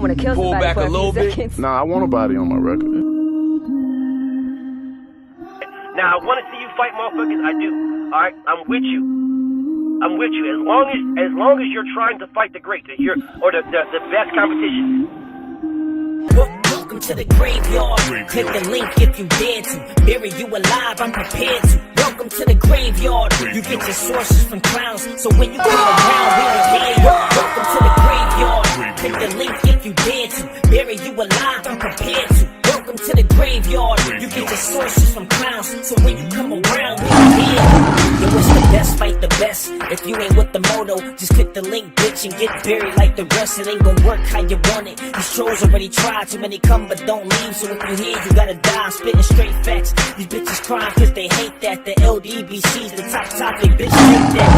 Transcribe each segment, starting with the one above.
want to kill pull somebody back for a little few bit? seconds. Nah, I want a body on my record. Now, I want to see you fight motherfuckers. I do. All right, I'm with you. I'm with you. As long as you're trying to fight the greats, the best competition. Welcome to the graveyard. Click the link if you dare to. Bury you alive, I'm prepared to. Welcome to the graveyard. You get your sources from clowns, so when you come around, we don't hear you. Welcome to the graveyard. Click the link if you dare to. Bury you alive, I'm prepared to. Welcome to the graveyard. You get your sources from clowns, so when you come around, we don't hear you. Yo, it's the best, fight the best. If you ain't with the moto, just click the link, bitch, and get buried like the rest. It ain't gonna work how you want it. These trolls already tried, too many come but don't leave. So if you hear, you gotta die. I'm spitting straight facts. These bitches crying cause they hate that. The LDBC's the top topic, bitch, hate that.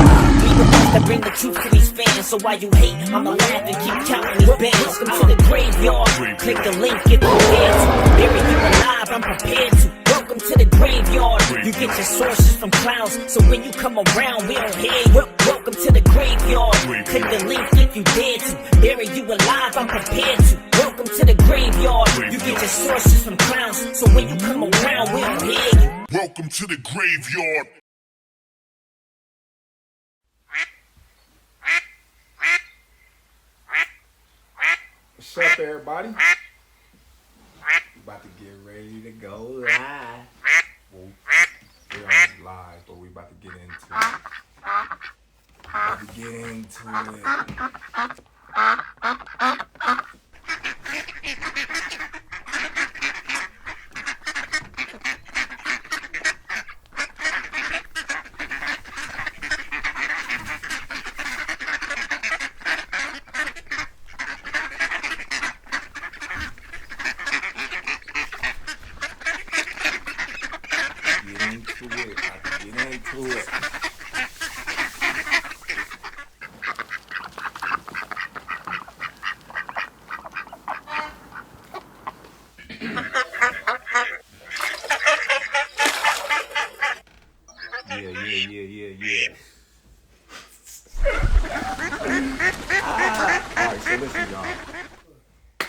We the ones that bring the truth to these fans. So while you hate, I'ma laugh and keep counting these bands. Welcome to the graveyard. Click the link if you dare to. Bury you alive, I'm prepared to. Welcome to the graveyard. You get your sources from clowns, so when you come around, we don't hear you. Welcome to the graveyard. Click the link if you dare to. Bury you alive, I'm prepared to. Welcome to the graveyard. You get your sources from clowns, so when you come around, we don't hear you. Welcome to the graveyard. What's up, everybody? About to get ready to go live. Well, we aren't live, but we about to get into it. About to get into it. Yeah. Alright, so listen, y'all.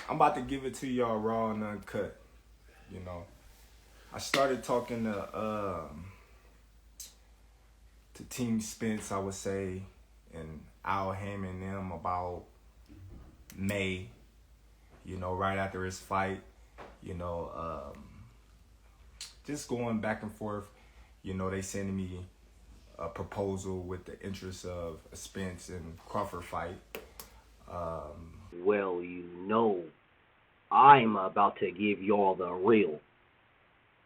I'm about to give it to y'all raw and uncut. You know, I started talking to Team Spence, I would say, and Al Hammond and them about May. You know, right after his fight. You know, just going back and forth. You know, they sending me a proposal with the interest of a Spence and Crawford fight. Well, you know, I'm about to give y'all the real.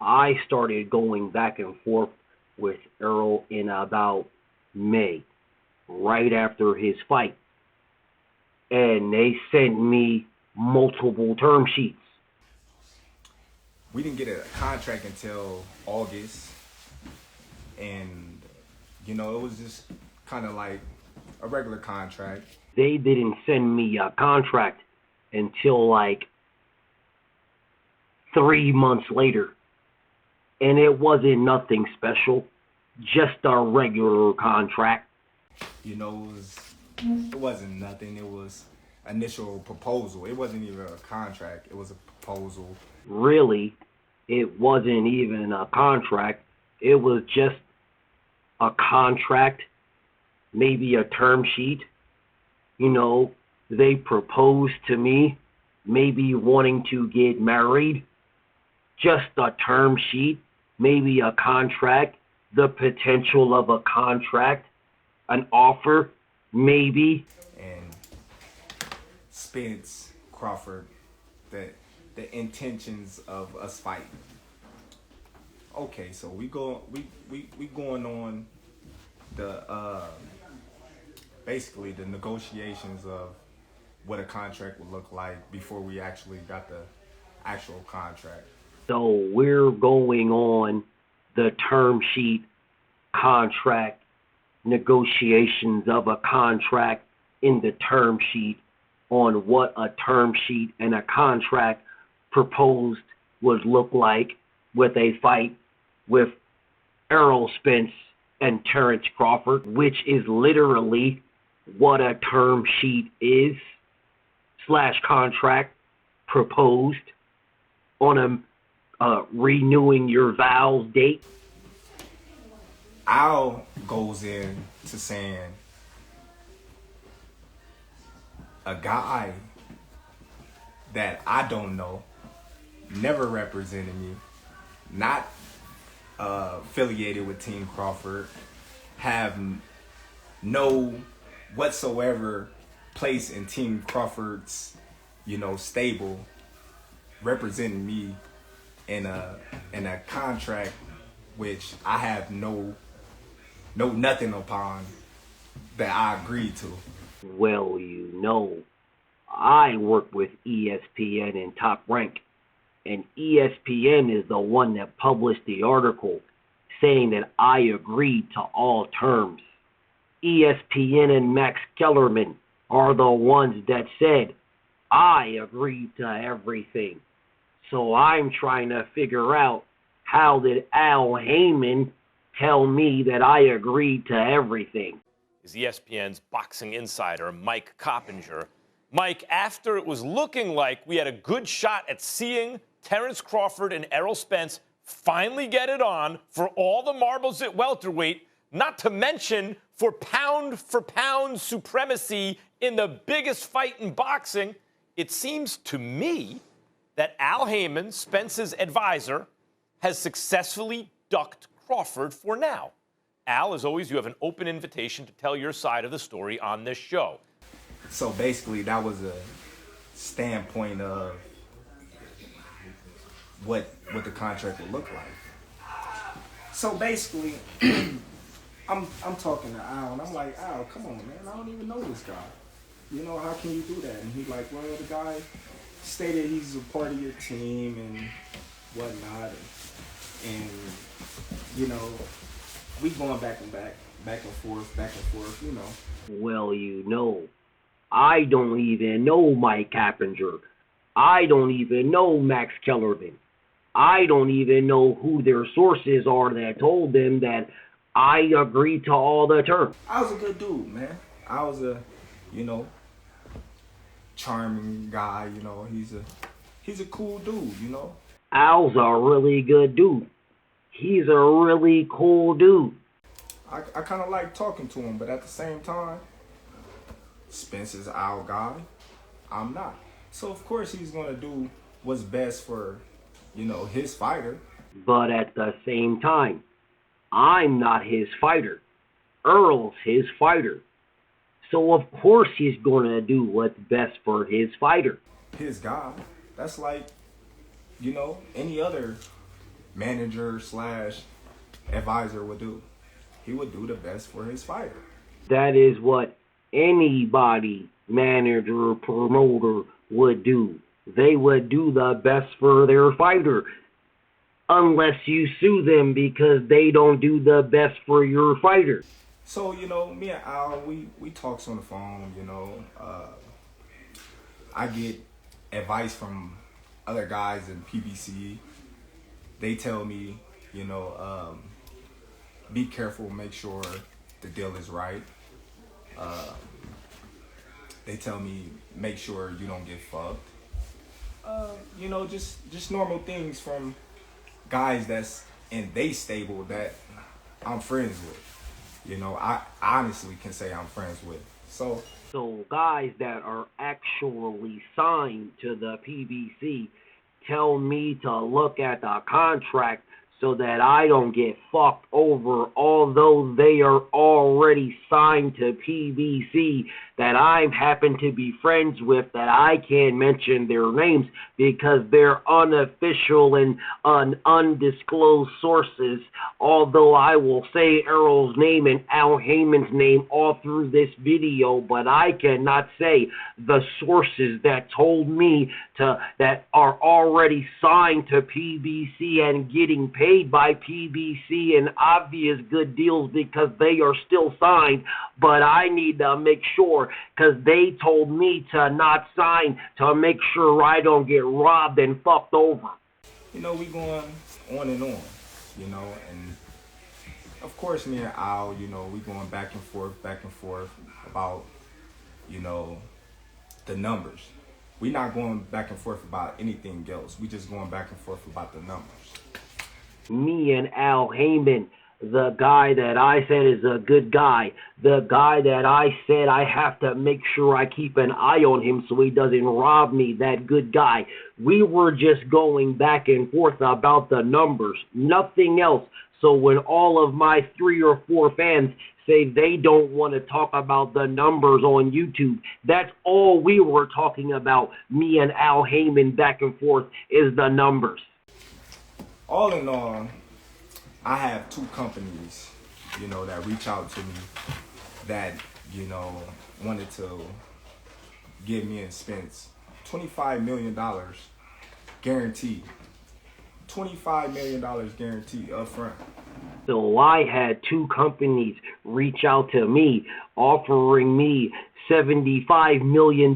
I started going back and forth with Errol in about May, right after his fight. And they sent me multiple term sheets. We didn't get a contract until August. And, you know, it was just kind of like a regular contract. They didn't send me a contract until like 3 months later. And it wasn't nothing special, just a regular contract. You know, it wasn't nothing. It was initial proposal. It wasn't even a contract. It was a proposal. Really, it wasn't even a contract. It was just a contract, maybe a term sheet. You know, they proposed to me, maybe wanting to get married. Just a term sheet, maybe a contract, the potential of a contract, an offer, maybe. And Spence, Crawford, the intentions of us fighting. Okay, so we going on the basically the negotiations of what a contract would look like before we actually got the actual contract. So we're going on the term sheet, contract, negotiations of a contract in the term sheet on what a term sheet and a contract proposed would look like with a fight with Errol Spence and Terrence Crawford, which is literally what a term sheet is. slash contract proposed on a renewing your vows date? Al goes in to saying a guy that I don't know, never represented me, not affiliated with Team Crawford, have no whatsoever place in Team Crawford's, stable, representing me in a contract which I have no nothing upon that I agreed to. Well, I work with ESPN and Top Rank, and ESPN is the one that published the article saying that I agreed to all terms. ESPN and Max Kellerman are the ones that said I agreed to everything. So I'm trying to figure out, how did Al Heyman tell me that I agreed to everything? Is ESPN's boxing insider, Mike Coppinger. Mike, after it was looking like we had a good shot at seeing Terence Crawford and Errol Spence finally get it on for all the marbles at welterweight, not to mention for pound supremacy in the biggest fight in boxing, it seems to me that Al Heyman, Spence's advisor, has successfully ducked Crawford for now. Al, as always, you have an open invitation to tell your side of the story on this show. So basically, that was a standpoint of what the contract would look like. So basically, I'm talking to Al, and I'm like, Al, come on, man, I don't even know this guy. How can you do that? And he's like, well, the guy stated he's a part of your team and whatnot, and we going back and forth. Well, I don't even know Mike Coppinger. I don't even know Max Kellerman. I don't even know who their sources are that told them that I agreed to all the terms. I was a good dude, man. I was a, charming guy. He's a cool dude. Al's a really good dude. He's a really cool dude. I kind of like talking to him, but at the same time, Spence is our guy. I'm not. So, of course, he's going to do what's best for, his fighter. But at the same time, I'm not his fighter. Earl's his fighter. So, of course, he's going to do what's best for his fighter. His guy. That's like, any other manager / advisor would do. He would do the best for his fighter. That is what anybody, manager or promoter, would do. They would do the best for their fighter. Unless you sue them because they don't do the best for your fighter. So, me and Al, we talks on the phone, I get advice from other guys in PBC. They tell me, be careful, make sure the deal is right. They tell me, make sure you don't get fucked. Just normal things from guys that's in they stable that I'm friends with. I honestly can say I'm friends with. So guys that are actually signed to the PBC tell me to look at the contract so that I don't get fucked over, although they are already signed to PBC, that I happen to be friends with, that I can't mention their names because they're unofficial and undisclosed sources, although I will say Errol's name and Al Heyman's name all through this video, but I cannot say the sources that told me that are already signed to PBC and getting paid by PBC and obvious good deals because they are still signed, but I need to make sure because they told me to not sign to make sure I don't get robbed and fucked over. We going on and on, and of course me and Al, we going back and forth about, the numbers. we not going back and forth about anything else. We just going back and forth about the numbers. Me and Al Heyman, the guy that I said is a good guy, the guy that I said I have to make sure I keep an eye on him so he doesn't rob me, that good guy. We were just going back and forth about the numbers, nothing else. So when all of my 3 or 4 fans say they don't want to talk about the numbers on YouTube, that's all we were talking about, me and Al Heyman back and forth, is the numbers. All in all, I have 2 companies, you know, that reach out to me that, you know, wanted to give me and Spence $25 million guaranteed. $25 million guaranteed up front. So I had 2 companies reach out to me offering me $75 million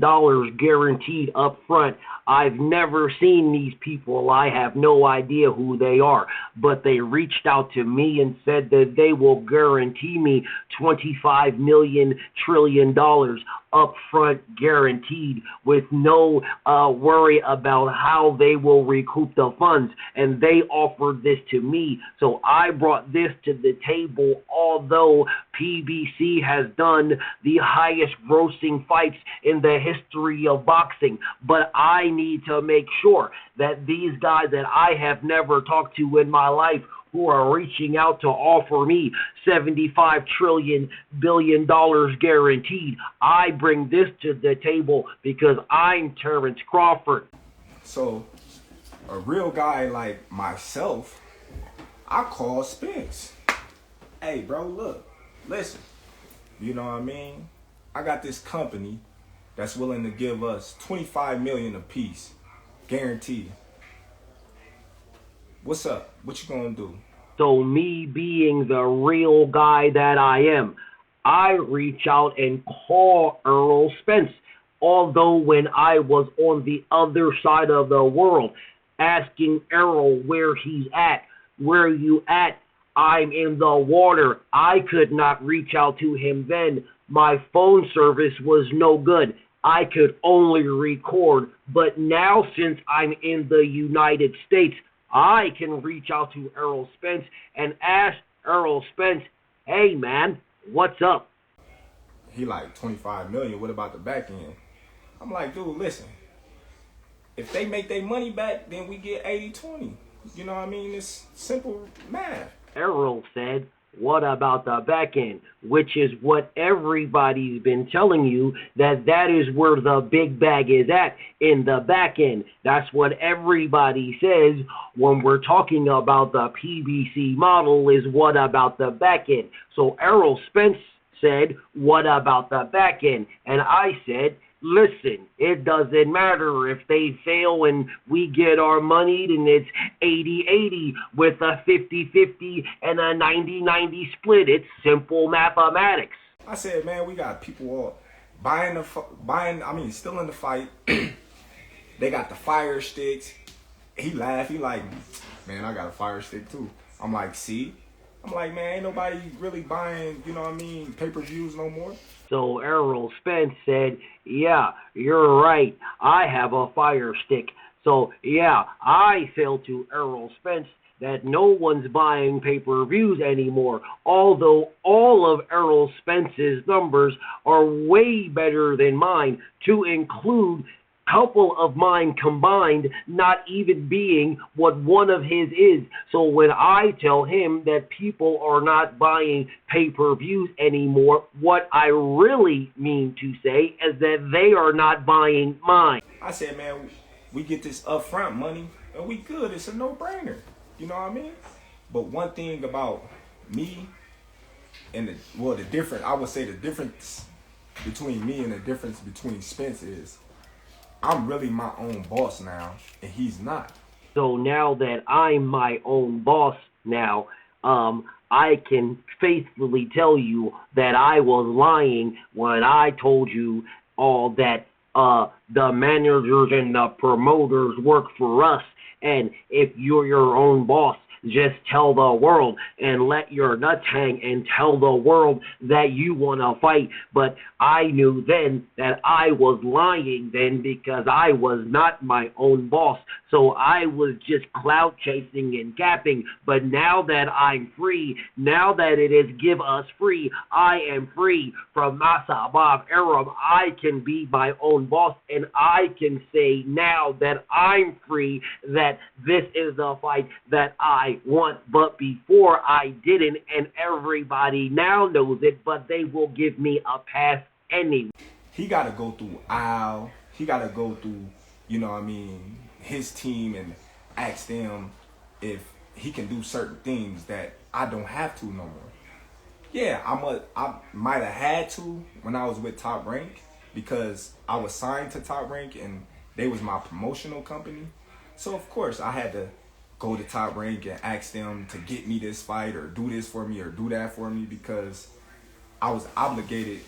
guaranteed up front. I've never seen these people. I have no idea who they are, but they reached out to me and said that they will guarantee me $25 trillion up front guaranteed with no worry about how they will recoup the funds. And they offered this to me. So I brought this to the table, although PBC has done the highest grossing fights in the history of boxing. But I need to make sure that these guys that I have never talked to in my life, who are reaching out to offer me $75 billion guaranteed, I bring this to the table because I'm Terrence Crawford. So a real guy like myself, I call Spence. Hey, bro, look, listen, you know what I mean? I got this company that's willing to give us $25 million a piece, guaranteed. What's up? What you gonna do? So me being the real guy that I am, I reach out and call Errol Spence. Although when I was on the other side of the world, asking Errol where he's at, where you at? I'm in the water. I could not reach out to him then. My phone service was no good. I could only record. But now, since I'm in the United States, I can reach out to Errol Spence and ask Errol Spence, hey man, what's up? He like 25 million, what about the back end? I'm like, dude, listen, if they make their money back, then we get 80-20. You know what I mean? It's simple math. Errol said, what about the back end? Which is what everybody's been telling you, that is where the big bag is at, in the back end. That's what everybody says when we're talking about the PBC model, is what about the back end. So Errol Spence said, what about the back end? And I said, listen, it doesn't matter if they fail and we get our money, then it's 80-80 with a 50-50 and a 90-90 split. It's simple mathematics. I said, man, we got people all still in the fight. They got the fire sticks. He laughed. He like, man, I got a fire stick too. I'm like, see? I'm like, man, ain't nobody really buying, you know what I mean, pay-per-views no more. So Errol Spence said, yeah, you're right. I have a fire stick. So, yeah, I feel to Errol Spence that no one's buying pay-per-views anymore, although all of Errol Spence's numbers are way better than mine, to include couple of mine combined not even being what one of his is. So when I tell him that people are not buying pay-per-views anymore, what I really mean to say is that they are not buying mine. I said, man, we get this upfront money and we good. It's a no-brainer. You know what I mean? But one thing about me and the difference between me and the difference between Spence is I'm really my own boss now, and he's not. So now that I'm my own boss now, I can faithfully tell you that I was lying when I told you all that the managers and the promoters work for us. And if you're your own boss, just tell the world and let your nuts hang and tell the world that you want to fight. But I knew then that I was lying then because I was not my own boss. So I was just clout chasing and capping. But now that I'm free, now that it is give us free, I am free from Massa Bob Arum. I can be my own boss, and I can say now that I'm free that this is the fight that I want. But before I didn't, and everybody now knows it, but they will give me a pass anyway. He got to go through Al. He got to go through, you know what I mean, his team and ask them if he can do certain things that I don't have to no more. Yeah, I might have had to when I was with Top Rank because I was signed to Top Rank and they was my promotional company. So of course I had to go to Top Rank and ask them to get me this fight or do this for me or do that for me because I was obligated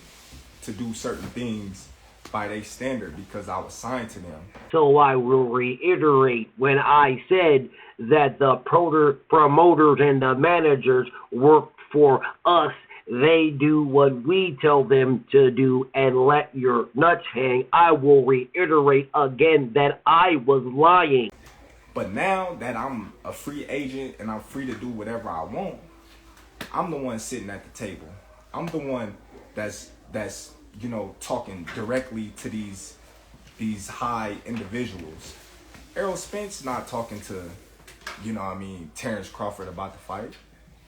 to do certain things by their standard because I was signed to them. So I will reiterate when I said that the promoters and the managers work for us. They do what we tell them to do and let your nuts hang. I will reiterate again that I was lying. But now that I'm a free agent and I'm free to do whatever I want, I'm the one sitting at the table. I'm the one that's you know, talking directly to these high individuals. Errol Spence not talking to, you know what I mean, Terrence Crawford about the fight.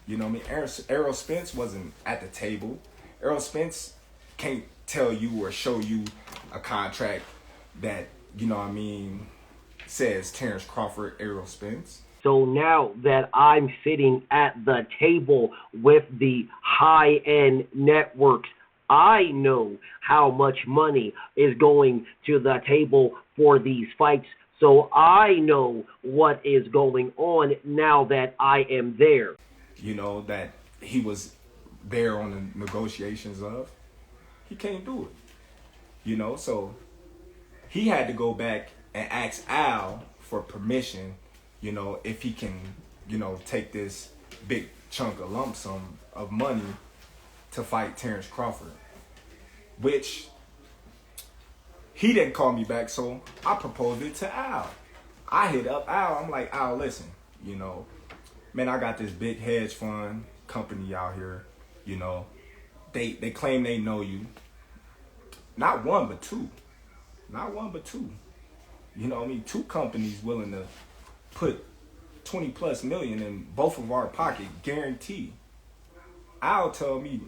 You know what I mean? Errol Spence wasn't at the table. Errol Spence can't tell you or show you a contract that, you know what I mean, says Terrence Crawford, Errol Spence. So now that I'm sitting at the table with the high-end networks, I know how much money is going to the table for these fights. So I know what is going on now that I am there. You know, that he was there on the negotiations of. He can't do it. You know, so he had to go back and ask Al for permission, you know, if he can, you know, take this big chunk of lump sum of money to fight Terrence Crawford. Which he didn't call me back, so I proposed it to Al. I hit up Al. I'm like, Al, listen, you know, man, I got this big hedge fund company out here, you know. They claim they know you. Not one, but two. Not one, but two. You know what I mean? Two companies willing to put 20 plus million in both of our pocket, guaranteed. Al told me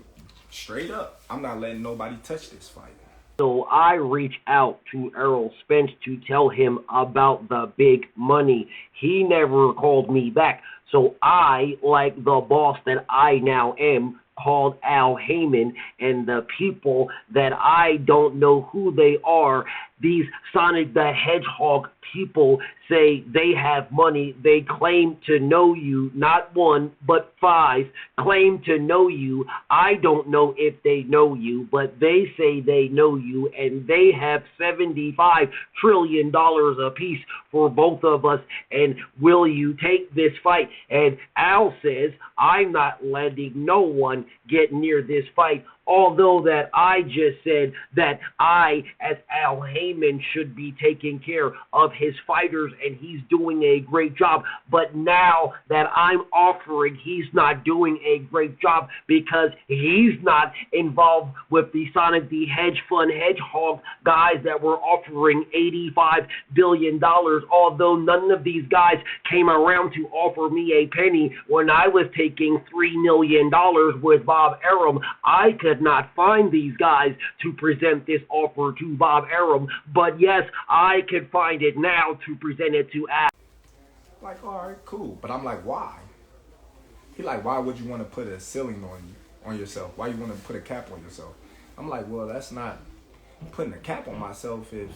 straight up, I'm not letting nobody touch this fight. So I reach out to Errol Spence to tell him about the big money. He never called me back. So I, like the boss that I now am, called Al Heyman, and the people that I don't know who they are, these Sonic the Hedgehog people, say they have money. They claim to know you, not one, but five, claim to know you. I don't know if they know you, but they say they know you, and they have $75 trillion apiece for both of us, and will you take this fight? And Al says, I'm not letting no one get near this fight, although that I just said that I, as Al Heyman, should be taking care of his fighters, and he's doing a great job. But now that I'm offering, he's not doing a great job because he's not involved with the Sonic the Hedgehog guys that were offering $85 billion, although none of these guys came around to offer me a penny when I was taking $3 million with Bob Arum. I could not find these guys to present this offer to Bob Arum, but yes, I could find it now to present it to Al. Like, all right, cool. But I'm like, why? He like, why would you want to put a ceiling on yourself? Why you want to put a cap on yourself? I'm like, well, that's not putting a cap on myself if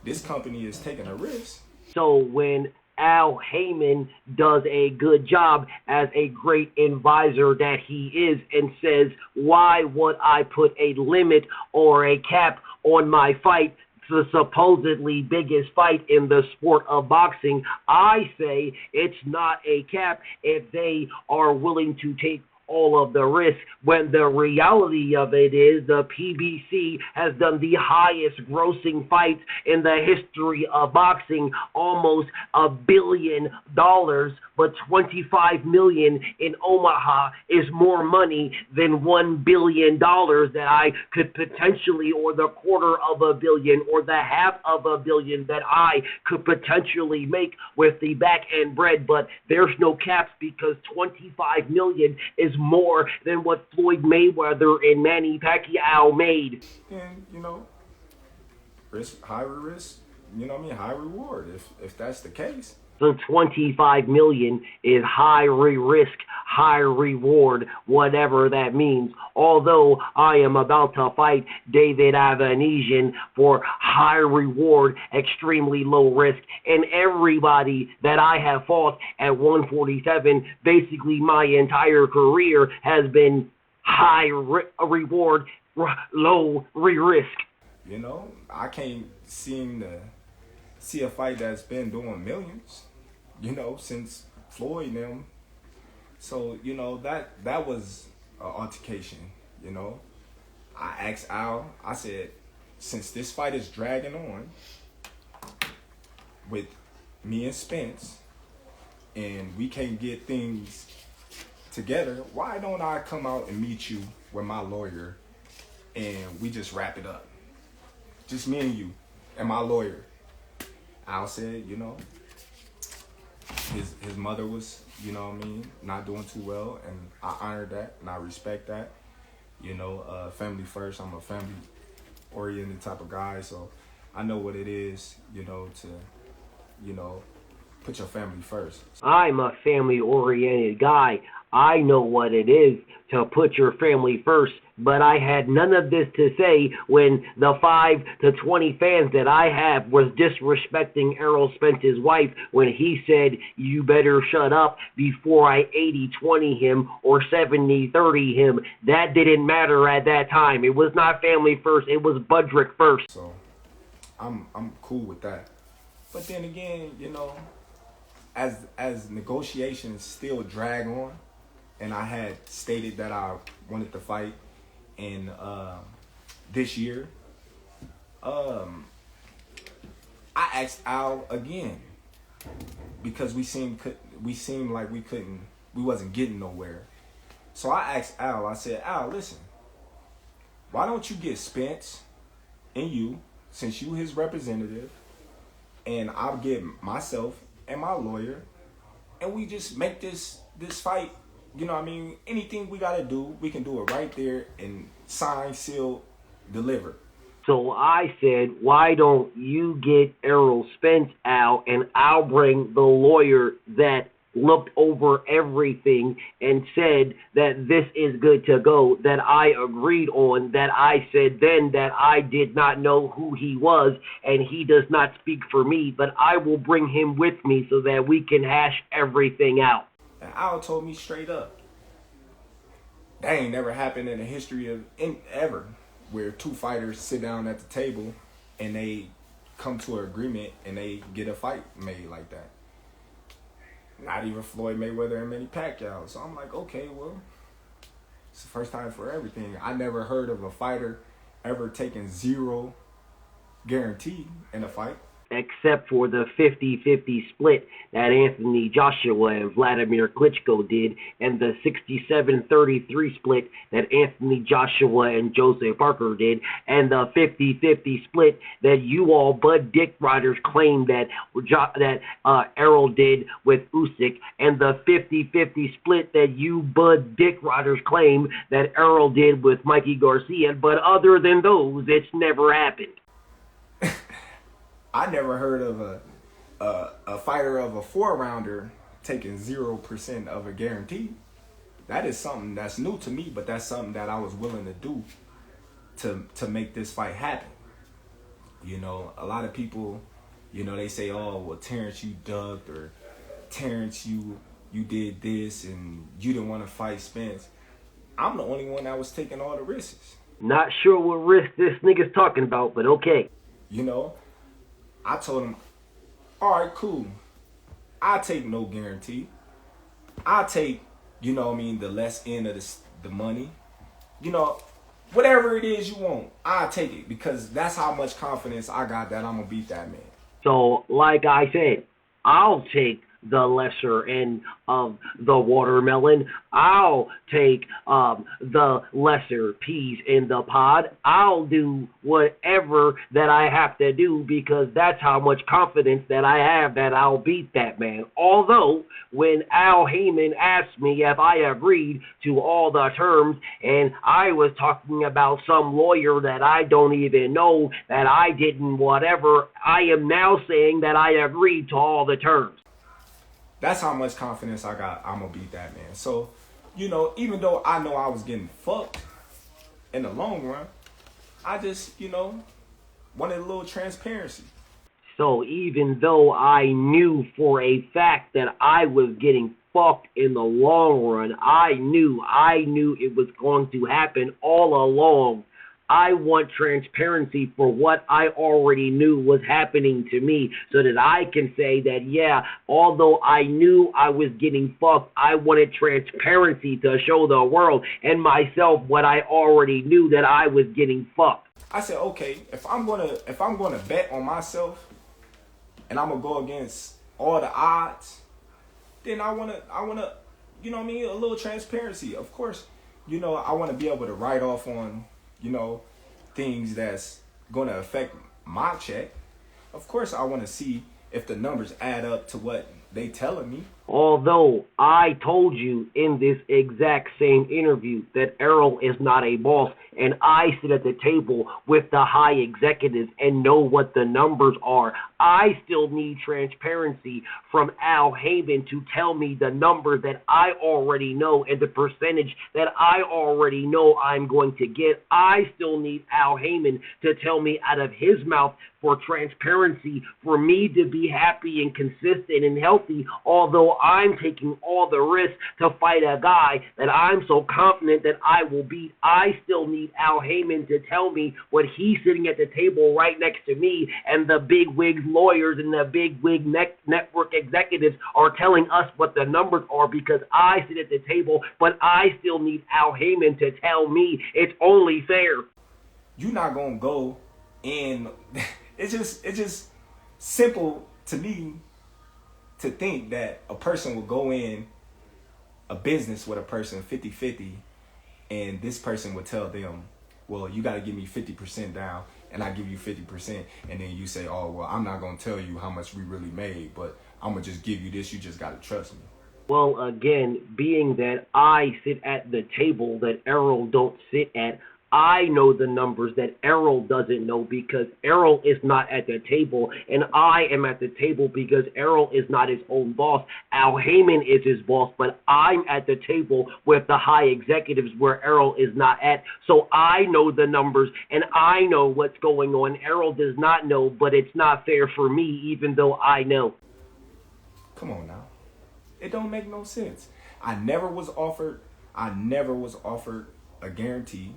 this company is taking a risk. So when Al Heyman does a good job as a great advisor that he is and says, why would I put a limit or a cap on my fight the supposedly biggest fight in the sport of boxing, I say it's not a cap if they are willing to take all of the risk, when the reality of it is the PBC has done the highest grossing fights in the history of boxing, almost $1 billion, but 25 million in Omaha is more money than $1 billion that I could potentially, or the $250 million, or the $500 million that I could potentially make with the back end bread. But there's no caps, because 25 million is more than what Floyd Mayweather and Manny Pacquiao made. And, you know, high risk, you know what I mean, high reward, if that's the case. So 25 million is high risk, high reward, whatever that means. Although I am about to fight David Avanesian for high reward, extremely low risk, and everybody that I have fought at 147, basically my entire career, has been high reward, low risk. You know, I can't seem to see a fight that's been doing millions, you know, since Floyd and them. So, you know, that was an altercation, you know. I asked Al, I said, since this fight is dragging on with me and Spence, and we can't get things together, why don't I come out and meet you with my lawyer and we just wrap it up? Just me and you and my lawyer. Al said, you know, his mother was, you know what I mean, not doing too well, and I honor that and I respect that. You know, family first. I'm a family-oriented type of guy, so I know what it is, you know, to, you know, put your family first. I'm a family-oriented guy. I know what it is to put your family first, but I had none of this to say when the 5 to 20 fans that I have was disrespecting Errol Spence's wife when he said, you better shut up before I 80-20 him or 70-30 him. That didn't matter at that time. It was not family first. It was BUDDRICK first. So I'm cool with that. But then again, you know, as negotiations still drag on, and I had stated that I wanted to fight in this year, I asked Al again, because we seemed like we wasn't getting nowhere. So I asked Al, I said, Al, listen, why don't you get Spence and you, since you his representative, and I'll get myself and my lawyer, and we just make this fight. You know what I mean? Anything we got to do, we can do it right there and sign, seal, deliver. So I said, why don't you get Errol Spence out, and I'll bring the lawyer that looked over everything and said that this is good to go, that I agreed on, that I said then that I did not know who he was, and he does not speak for me, but I will bring him with me so that we can hash everything out. And Al told me straight up, that ain't never happened in the history of ever, where two fighters sit down at the table and they come to an agreement and they get a fight made like that. Not even Floyd Mayweather and Manny Pacquiao. So I'm like, okay, well, it's the first time for everything. I never heard of a fighter ever taking zero guarantee in a fight. Except for the 50-50 split that Anthony Joshua and Vladimir Klitschko did, and the 67-33 split that Anthony Joshua and Joseph Parker did, and the 50-50 split that you all Bud Dick riders claim that Errol did with Usyk, and the 50-50 split that you Bud Dick riders claim that Errol did with Mikey Garcia. But other than those, it's never happened. I never heard of a fighter of a 4-rounder taking 0% of a guarantee. That is something that's new to me, but that's something that I was willing to do to make this fight happen. You know, a lot of people, you know, they say, oh, well, Terrence, you ducked, or Terrence, you did this, and you didn't want to fight Spence. I'm the only one that was taking all the risks. Not sure what risk this nigga's talking about, but okay. You know, I told him, all right, cool. I take no guarantee. I take, the less end of the money. Whatever it is you want, I take it because that's how much confidence I got that I'm gonna beat that man. So, like I said, I'll take the lesser end of the watermelon. I'll take the lesser peas in the pod. I'll do whatever that I have to do because that's how much confidence that I have that I'll beat that man. Although, when Al Heyman asked me if I agreed to all the terms, and I was talking about some lawyer that I don't even know, that I didn't whatever, I am now saying that I agreed to all the terms. That's how much confidence I got. I'm going to beat that man. So, even though I know I was getting fucked in the long run, I just, wanted a little transparency. So even though I knew for a fact that I was getting fucked in the long run, I knew it was going to happen all along. I want transparency for what I already knew was happening to me so that I can say that, yeah, although I knew I was getting fucked, I wanted transparency to show the world and myself what I already knew, that I was getting fucked. I said, okay, if I'm gonna bet on myself and I'm gonna go against all the odds, then I wanna, a little transparency. Of course, I wanna be able to write off on, things that's going to affect my check. Of course, I want to see if the numbers add up to what they telling me. Although I told you in this exact same interview that Errol is not a boss, and I sit at the table with the high executives and know what the numbers are, I still need transparency from Al Heyman to tell me the number that I already know and the percentage that I already know I'm going to get. I still need Al Heyman to tell me out of his mouth for transparency, for me to be happy and consistent and healthy, although I'm taking all the risks to fight a guy that I'm so confident that I will beat. I still need Al Heyman to tell me what he's sitting at the table right next to me and the big wig lawyers and the big wig network executives are telling us what the numbers are, because I sit at the table, but I still need Al Heyman to tell me. It's only fair. You're not going to go in. It's just simple to me to think that a person will go in a business with a person 50-50 and this person would tell them, well, you got to give me 50% down and I give you 50%. And then you say, oh, well, I'm not going to tell you how much we really made, but I'm going to just give you this. You just got to trust me. Well, again, being that I sit at the table that Errol don't sit at, I know the numbers that Errol doesn't know because Errol is not at the table, and I am at the table because Errol is not his own boss. Al Heyman is his boss, but I'm at the table with the high executives where Errol is not at. So I know the numbers, and I know what's going on. Errol does not know, but it's not fair for me, even though I know. Come on now. It don't make no sense. I never was offered a guarantee.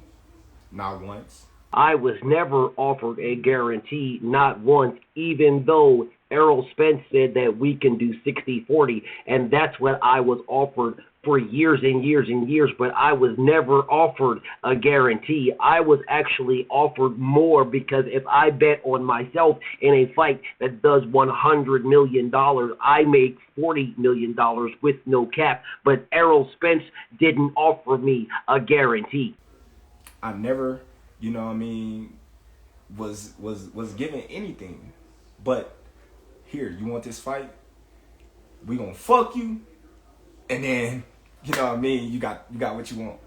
Not once. I was never offered a guarantee, not once, even though Errol Spence said that we can do 60-40, and that's what I was offered for years and years and years, but I was never offered a guarantee. I was actually offered more because if I bet on myself in a fight that does $100 million, I make $40 million with no cap, but Errol Spence didn't offer me a guarantee. I never, was given anything. But here, you want this fight? We gonna fuck you, and then, you got what you want.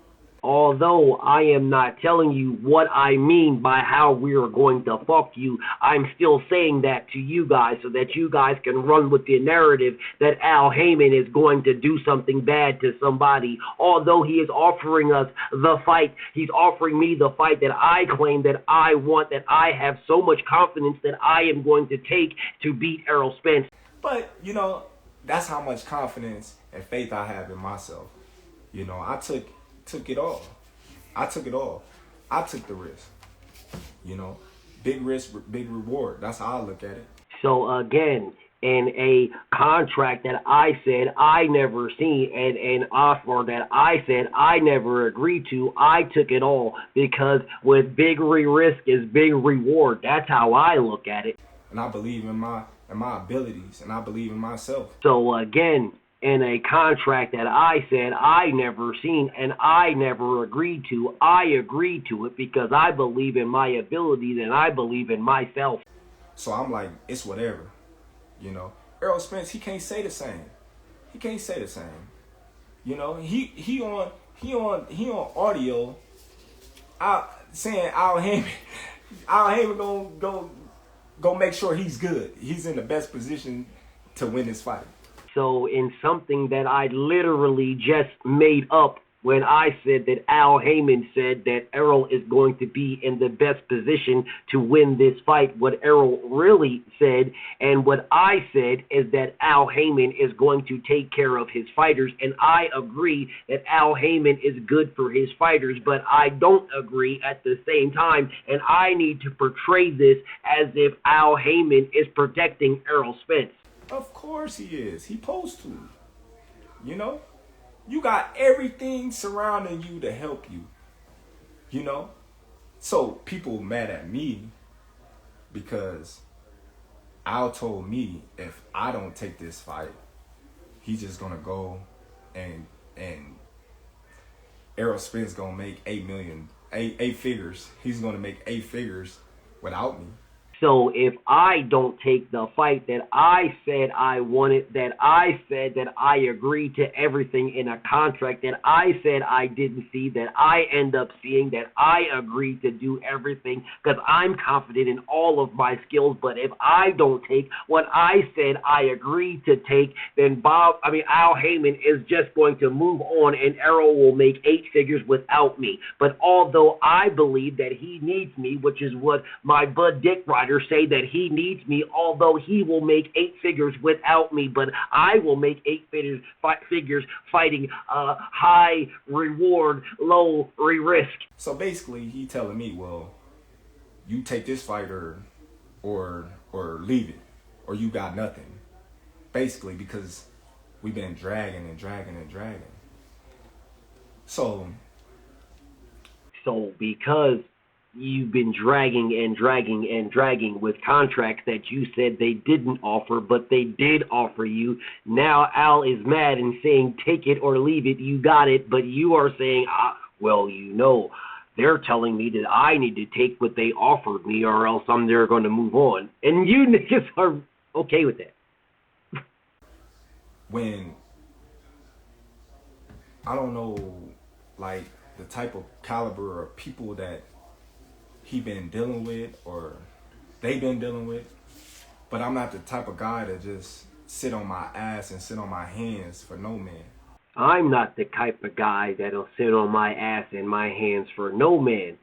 Although I am not telling you what I mean by how we are going to fuck you, I'm still saying that to you guys so that you guys can run with the narrative that Al Heyman is going to do something bad to somebody. Although he is offering us the fight, he's offering me the fight that I claim that I want, that I have so much confidence that I am going to take to beat Errol Spence. But, that's how much confidence and faith I have in myself. I took it all. I took the risk. big risk, big reward. That's how I look at it. So again, in a contract that I said I never seen and an offer that I said I never agreed to, I took it all because with big risk is big reward. That's how I look at it. And I believe in my abilities, and I believe in myself. So again, in a contract that I said I never seen and I never agreed to, I agreed to it because I believe in my abilities and I believe in myself. So I'm like, it's whatever. You know, Errol Spence, he can't say the same. He can't say the same. You know, he on audio saying Al Heyman gonna make sure he's good. He's in the best position to win this fight. So in something that I literally just made up when I said that Al Heyman said that Errol is going to be in the best position to win this fight, what Errol really said and what I said is that Al Heyman is going to take care of his fighters, and I agree that Al Heyman is good for his fighters, but I don't agree at the same time, and I need to portray this as if Al Heyman is protecting Errol Spence. Of course he is. He supposed to. You know? You got everything surrounding you to help you. You know? So people mad at me because Al told me if I don't take this fight, he's just gonna go and Errol Spence gonna make eight figures. He's gonna make 8 figures without me. So if I don't take the fight that I said I wanted, that I said that I agreed to everything in a contract that I said I didn't see, that I end up seeing, that I agreed to do everything because I'm confident in all of my skills, but if I don't take what I said I agreed to take, then Al Heyman is just going to move on and Errol will make 8 figures without me. But although I believe that he needs me, which is what my BUDDRICK riders say that he needs me, although he will make 8 figures without me, but I will make 8 figures fighting high reward, low risk. So basically, he telling me, well, you take this fight or leave it, or you got nothing. Basically, because we've been dragging and dragging and dragging. So because you've been dragging and dragging and dragging with contracts that you said they didn't offer, but they did offer you. Now Al is mad and saying, take it or leave it, you got it, but you are saying, well, you know, they're telling me that I need to take what they offered me or else they're going to move on. And you niggas are okay with that. When, I don't know, like, the type of caliber of people that he been dealing with or they been dealing with, but I'm not the type of guy to just sit on my ass and sit on my hands for no man. I'm not the type of guy that'll sit on my ass and my hands for no man,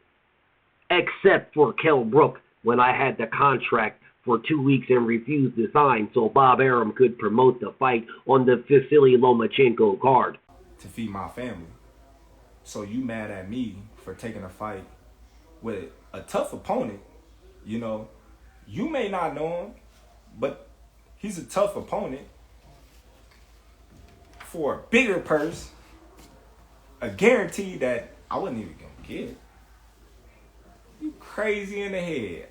except for Kell Brook when I had the contract for 2 weeks and refused to sign so Bob Arum could promote the fight on the Vasily Lomachenko card. To feed my family. So you mad at me for taking a fight with a tough opponent, you know. You may not know him, but he's a tough opponent for a bigger purse, a guarantee that I wasn't even gonna get. You crazy in the head.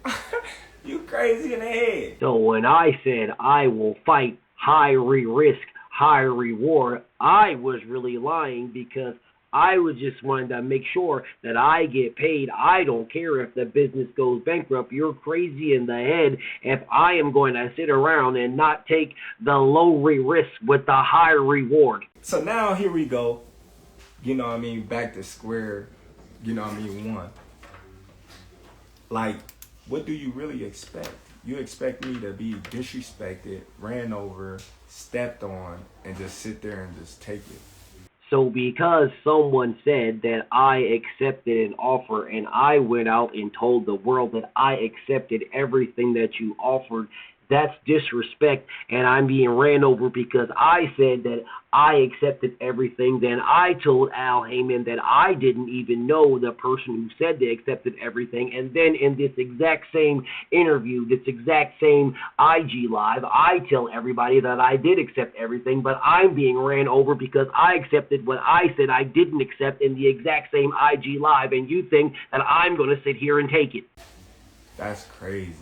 You crazy in the head. So when I said I will fight high risk, high reward, I was really lying because I was just wanting to make sure that I get paid. I don't care if the business goes bankrupt. You're crazy in the head if I am going to sit around and not take the low risk with the high reward. So now here we go. You know what I mean? Back to square, you know what I mean, one. Like, what do you really expect? You expect me to be disrespected, ran over, stepped on, and just sit there and just take it? So because someone said that I accepted an offer and I went out and told the world that I accepted everything that you offered, That's disrespect, and I'm being ran over because I said that I accepted everything. Then I told Al Heyman that I didn't even know the person who said they accepted everything. And then in this exact same interview, this exact same IG Live, I tell everybody that I did accept everything, but I'm being ran over because I accepted what I said I didn't accept in the exact same IG Live, and you think that I'm going to sit here and take it. That's crazy.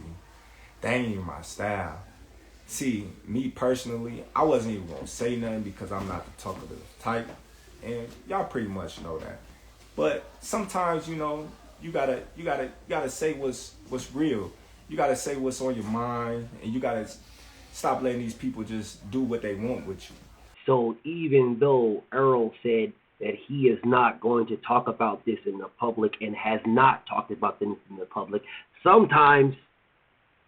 That ain't even my style. See, me personally, I wasn't even gonna say nothing because I'm not the talkative type, and y'all pretty much know that. But sometimes, you know, you gotta say what's real. You gotta say what's on your mind, and you gotta stop letting these people just do what they want with you. So even though Earl said that he is not going to talk about this in the public and has not talked about this in the public, sometimes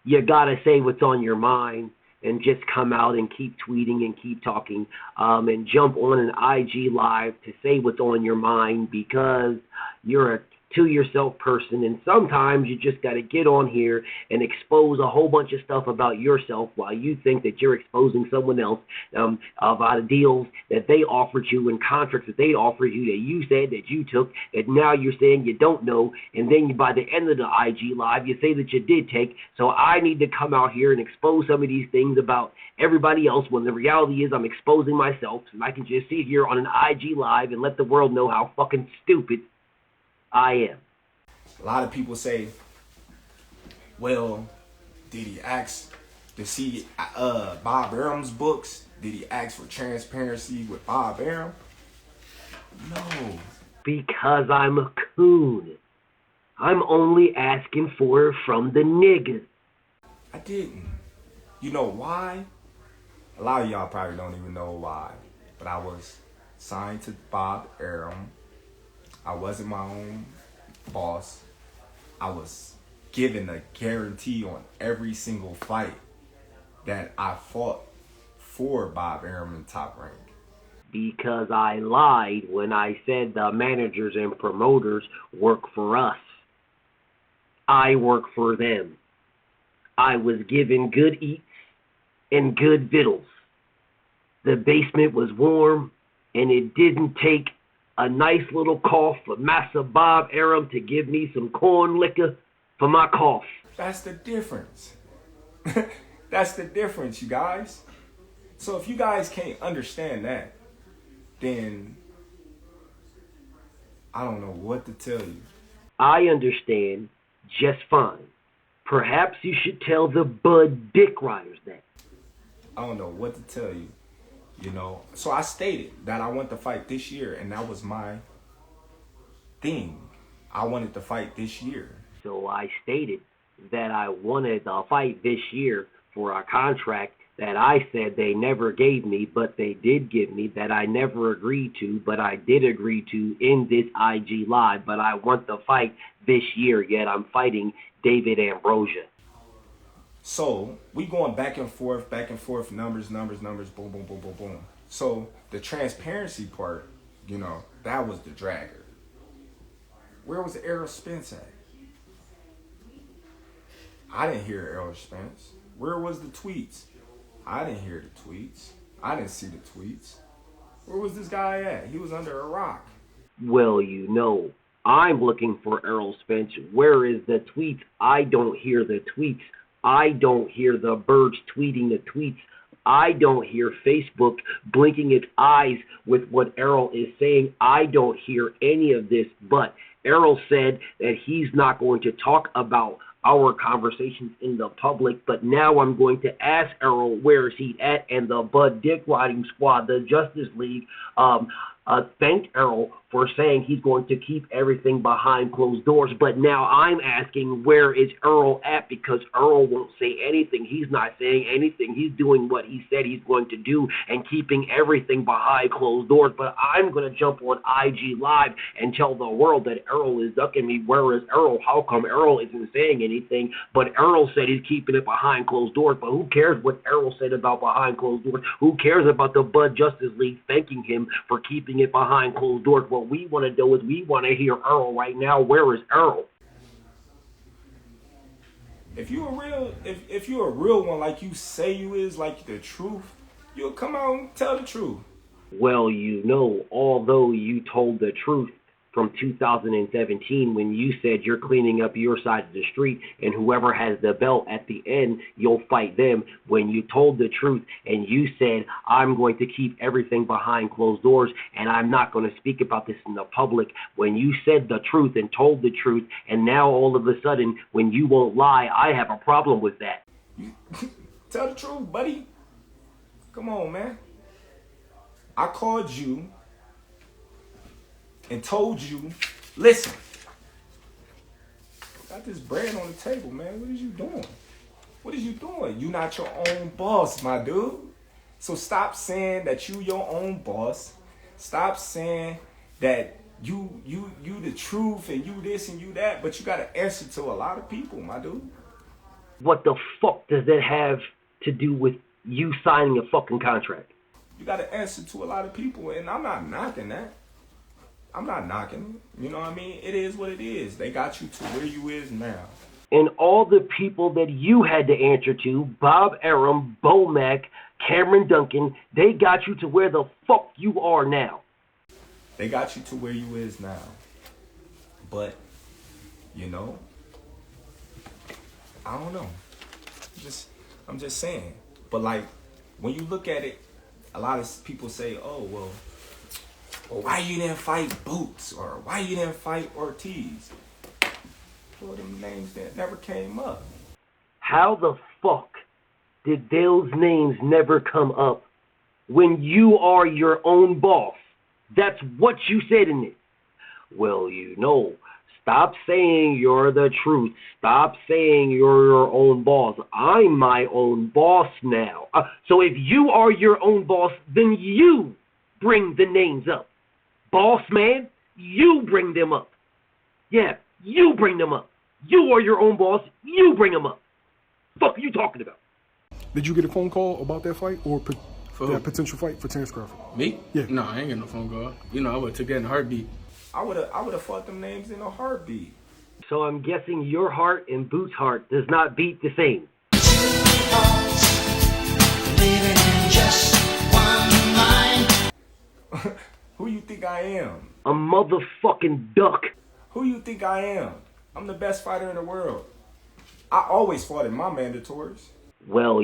you gotta say what's on your mind and just come out and keep tweeting and keep talking, and jump on an IG Live to say what's on your mind because you're a to-yourself person, and sometimes you just got to get on here and expose a whole bunch of stuff about yourself while you think that you're exposing someone else about deals that they offered you and contracts that they offered you that you said that you took, that now you're saying you don't know, and then by the end of the IG Live, you say that you did take. So I need to come out here and expose some of these things about everybody else when the reality is I'm exposing myself, and I can just sit here on an IG Live and let the world know how fucking stupid I am. A lot of people say, well, did he ask to see Bob Arum's books? Did he ask for transparency with Bob Arum? No. Because I'm a coon. I'm only asking for it from the niggas. I didn't. You know why? A lot of y'all probably don't even know why. But I was signed to Bob Arum. I wasn't my own boss. I was given a guarantee on every single fight that I fought for Bob Arum in Top Rank. Because I lied when I said the managers and promoters work for us. I work for them. I was given good eats and good victuals. The basement was warm, and it didn't take a nice little cough for Massa Bob Arum to give me some corn liquor for my cough. That's the difference. That's the difference, you guys. So if you guys can't understand that, then I don't know what to tell you. I understand just fine. Perhaps you should tell the BUDDRICK riders that. I don't know what to tell you. You know, so I stated that I want to fight this year, and that was my thing. I wanted to fight this year. So I stated that I wanted to fight this year for a contract that I said they never gave me, but they did give me, that I never agreed to, but I did agree to in this IG Live. But I want to fight this year, yet I'm fighting David Ambrosia. So we going back and forth, numbers, boom, boom, boom, boom, boom. So the transparency part, you know, that was the dragger. Where was Errol Spence at? I didn't hear Errol Spence. Where was the tweets? I didn't hear the tweets. I didn't see the tweets. Where was this guy at? He was under a rock. Well, you know, I'm looking for Errol Spence. Where is the tweets? I don't hear the tweets. I don't hear the birds tweeting the tweets. I don't hear Facebook blinking its eyes with what Errol is saying. I don't hear any of this, but Errol said that he's not going to talk about our conversations in the public, but now I'm going to ask Errol where is he at, and the BUDDRICK Riding Squad, the Justice League, thanked Errol for saying he's going to keep everything behind closed doors. But now I'm asking, where is Errol at? Because Errol won't say anything. He's not saying anything. He's doing what he said he's going to do and keeping everything behind closed doors. But I'm going to jump on IG Live and tell the world that Errol is ducking me. Where is Errol? How come Errol isn't saying anything? But Errol said he's keeping it behind closed doors. But who cares what Errol said about behind closed doors? Who cares about the Bud Justice League thanking him for keeping it behind closed doors? What we want to do is we want to hear Earl right now. Where is Earl? If you a real one, like you say you is, like the truth, you'll come out and tell the truth. Well, although you told the truth from 2017 when you said you're cleaning up your side of the street and whoever has the belt at the end, you'll fight them, when you told the truth and you said, I'm going to keep everything behind closed doors and I'm not going to speak about this in the public, when you said the truth and told the truth, and now all of a sudden when you won't lie, I have a problem with that. You tell the truth, buddy. Come on, man. I called you and told you, listen, got this bread on the table, man. What is you doing? What is you doing? You not your own boss, my dude. So stop saying that you your own boss. Stop saying that you the truth and you this and you that, but you got to answer to a lot of people, my dude. What the fuck does that have to do with you signing a fucking contract? You got to answer to a lot of people, and I'm not knocking that. I'm not knocking it. You know what I mean? It is what it is. They got you to where you is now. And all the people that you had to answer to, Bob Arum, Bo Mack, Cameron Duncan, they got you to where the fuck you are now. They got you to where you is now. But, I don't know. I'm just saying. But like, when you look at it, a lot of people say, oh, well, why you didn't fight Boots? Or why you didn't fight Ortiz? Well, them names that never came up. How the fuck did those names never come up when you are your own boss? That's what you said in it. Well, stop saying you're the truth. Stop saying you're your own boss. I'm my own boss now. So if you are your own boss, then you bring the names up. Boss man, you bring them up. Yeah, you bring them up. You are your own boss. You bring them up. Fuck are you talking about? Did you get a phone call about that fight or that potential fight for Terrence Crawford? Me? Yeah. No, I ain't getting no phone call. I would have took that in a heartbeat. I would have fought them names in a heartbeat. So I'm guessing your heart and Boots' heart does not beat the same. Who you think I am? A motherfucking duck. Who you think I am? I'm the best fighter in the world. I always fought in my mandatories. Well,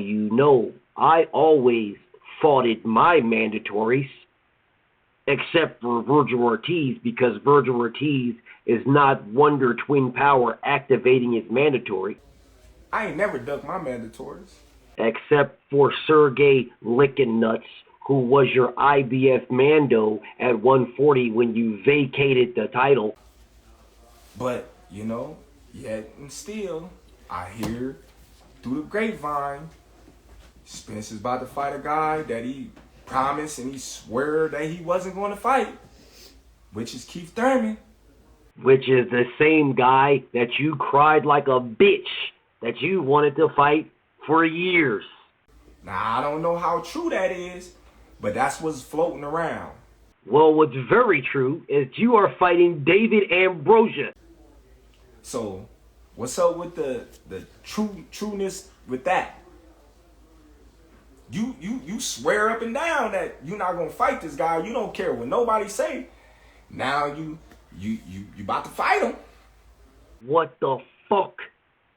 I always fought in my mandatories, except for Virgil Ortiz, because Virgil Ortiz is not Wonder Twin Power activating his mandatory. I ain't never ducked my mandatories. Except for Sergey Lickin' Nuts, who was your IBF Mando at 140 when you vacated the title. But, yet and still, I hear through the grapevine, Spence is about to fight a guy that he promised and he swore that he wasn't going to fight, which is Keith Thurman. Which is the same guy that you cried like a bitch that you wanted to fight for years. Now, I don't know how true that is, but that's what's floating around. Well, what's very true is you are fighting David Ambrosia. So, what's up with the trueness with that? You swear up and down that you're not gonna fight this guy. You don't care what nobody say. Now you about to fight him. What the fuck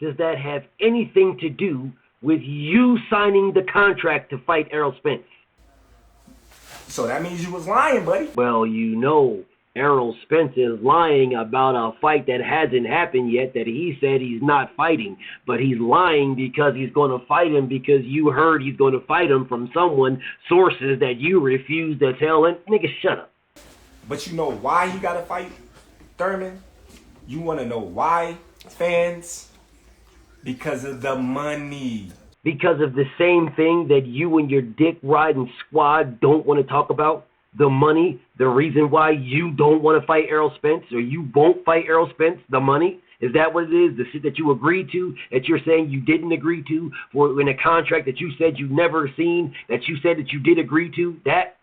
does that have anything to do with you signing the contract to fight Errol Spence? So that means you was lying, buddy. Well, Errol Spence is lying about a fight that hasn't happened yet that he said he's not fighting. But he's lying because he's going to fight him because you heard he's going to fight him from sources that you refuse to tell. And nigga, shut up. But you know why he got to fight Thurman? You want to know why, fans? Because of the money. Because of the same thing that you and your dick riding squad don't want to talk about. The money, the reason why you don't want to fight Errol Spence or you won't fight Errol Spence, the money? Is that what it is? The shit that you agreed to, that you're saying you didn't agree to, for in a contract that you said you never seen, that you said that you did agree to, that?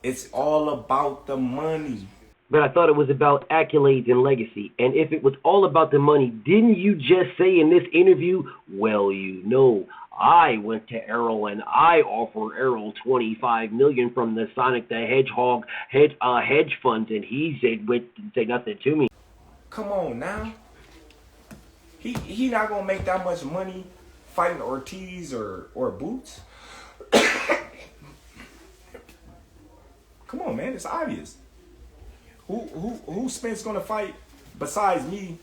It's all about the money. But I thought it was about accolades and legacy. And if it was all about the money, didn't you just say in this interview, well, you know, I went to Errol and I offered Errol $25 million from the Sonic the Hedgehog hedge funds, and he said say nothing to me. Come on now. He not gonna make that much money fighting Ortiz or Boots. Come on, man, it's obvious. Who Spence gonna fight besides me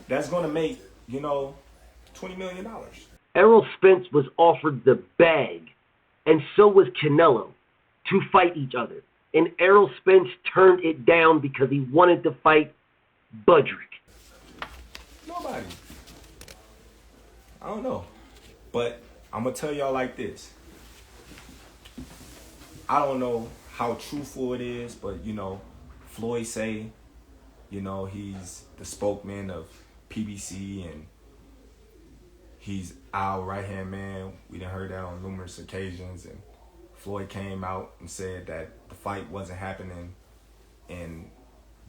that's gonna make, you know, $20 million? Errol Spence was offered the bag, and so was Canelo, to fight each other. And Errol Spence turned it down because he wanted to fight BUDDRICK. Nobody. I don't know. But I'm going to tell y'all like this. I don't know how truthful it is, but, you know, Floyd say, you know, he's the spokesman of PBC and he's our right-hand man. We done heard that on numerous occasions. And Floyd came out and said that the fight wasn't happening in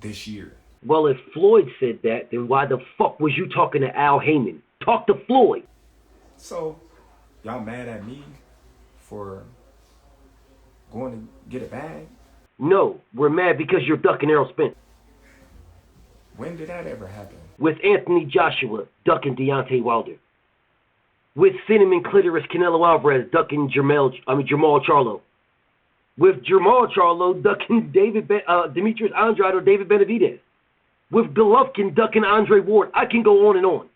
this year. Well, if Floyd said that, then why the fuck was you talking to Al Heyman? Talk to Floyd. So, y'all mad at me for going to get a bag? No, we're mad because you're ducking Errol Spence. When did that ever happen? With Anthony Joshua ducking Deontay Wilder. With Cinnamon Clitoris Canelo Alvarez ducking Jamal Charlo. With Jamal Charlo ducking Demetrius Andrade or David Benavidez. With Golovkin ducking Andre Ward. I can go on and on.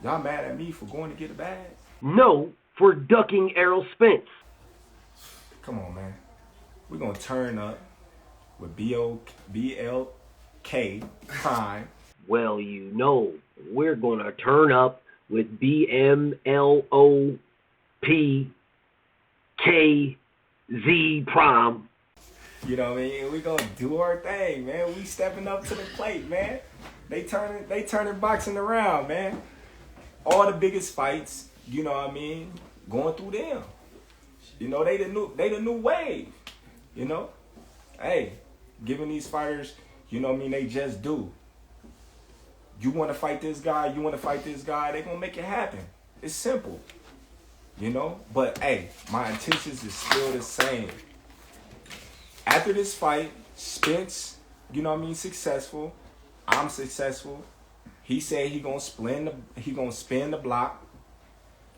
Y'all mad at me for going to get a bag? No, for ducking Errol Spence. Come on, man. We're going to turn up with BLK Prime. Well, you know, we're going to turn up with BMLOPKZ Prime. You know what I mean? We're going to do our thing, man. We stepping up to the plate, man. They turning boxing around, man. All the biggest fights, you know what I mean, going through them. You know, they the new wave. You know? Hey, giving these fighters, you know what I mean, they just do. You want to fight this guy, they going to make it happen. It's simple. You know? But, hey, my intentions is still the same. After this fight, Spence, you know what I mean, successful. I'm successful. He said he gonna spin the block.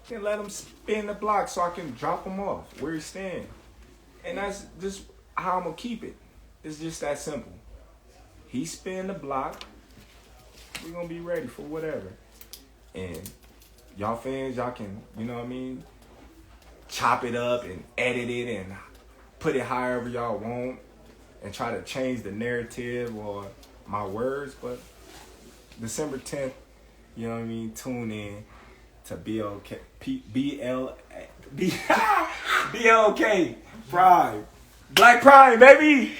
Then let him spin the block so I can drop him off where he's standing. And that's just how I'm gonna keep it. It's just that simple. He spin the block. We're gonna be ready for whatever. And y'all fans, y'all can, you know what I mean, chop it up and edit it and put it however y'all want and try to change the narrative or my words, but December 10th, you know what I mean, tune in to BLK Prime. Black Prime, baby!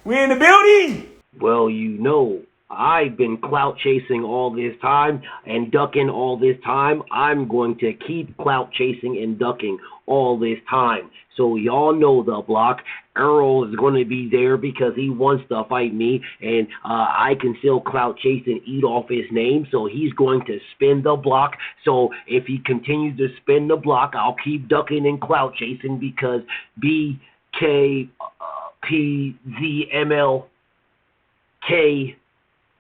We in the building! Well, you know, I've been clout chasing all this time and ducking all this time. I'm going to keep clout chasing and ducking all this time. So y'all know the block. Errol is going to be there because he wants to fight me, and I can still clout chase and eat off his name, so he's going to spin the block. So if he continues to spin the block, I'll keep ducking and clout chasing because BKPZMLK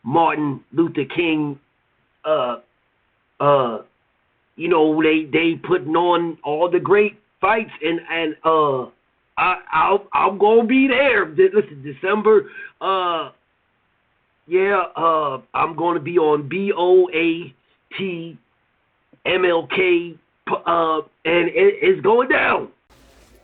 Martin Luther King, you know, they putting on all the great fights, and I'm gonna be there. Listen, December, I'm gonna be on BOAT and it's going down.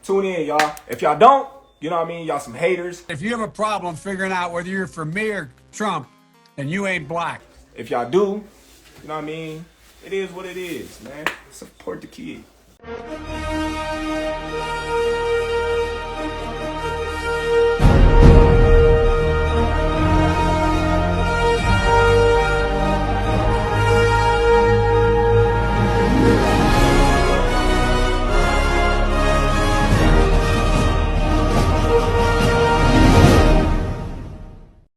Tune in, y'all. If y'all don't, you know what I mean, y'all some haters. If you have a problem figuring out whether you're for me or Trump, then you ain't black. If y'all do, you know what I mean, it is what it is, man. Support the kid.